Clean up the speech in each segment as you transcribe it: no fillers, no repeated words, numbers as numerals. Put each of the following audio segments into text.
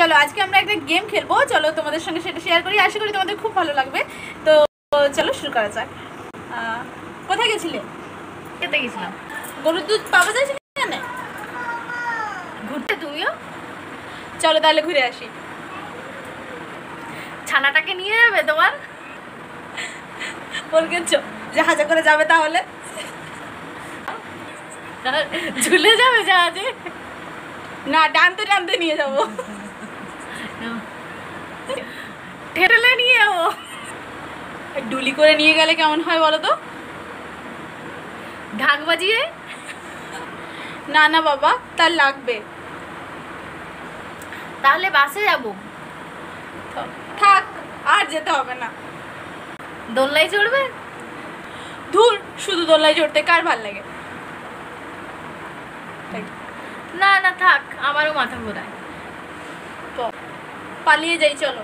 চলো আজকে আমরা একটা গেম খেলবো, চলো তোমাদের সঙ্গে সেটা শেয়ার করি, আশা করি তোমাদের খুব ভালো লাগবে। তো চলো শুরু করা যাক। কোথায় গেছিলে? খেতে গেছিলাম। গরুর দুধ পাওয়া যায় সেখানে? ঘুরতে তুমিও চলো তাহলে ঘুরে আসি। ছানাটাকে নিয়ে যাবে তোমার? বলছো জাহাজে করে যাবে তাহলে? ঝুলে যাবে জাহাজে? না, টানতে টানতে নিয়ে যাবো। ঠেলে নিয়ে যাবো। ডুলি করে নিয়ে গেলে কেমন হয় বলো তো? ঢাক বাজিয়ে? না না বাবা, তার লাগবে। তাহলে বাসে যাব। থাক, আর যেতে হবে না। দোলনায় চড়বে? ধুর, শুধু দোলনায় চড়তে কার ভাল লাগে? না না থাক, আমারও মাথা ঘোরায়। পালিয়ে যাই চলো।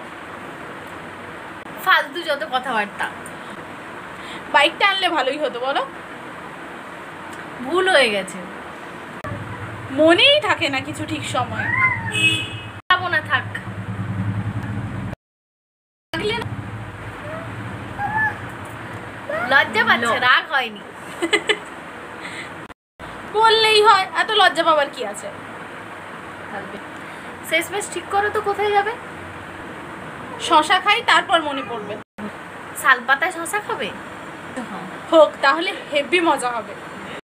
ফালতু যত কথাবার্তা। বাইকটা আনলে ভালোই হতো বলো। ভুল হয়ে গেছে, মনেই থাকে না কিছু ঠিক সময়। যাবো না, থাক। লজ্জা পাচ্ছে, রাগ হয়নি। বললেই হয়, এত লজ্জা পাবার কি আছে? শেষমেশ ঠিক করো তো কোথায় যাবে? শশা খাই, তারপর মনে পড়বে। শালপাতায় শশা খাবে? হোক, তাহলে হেভি মজা হবে।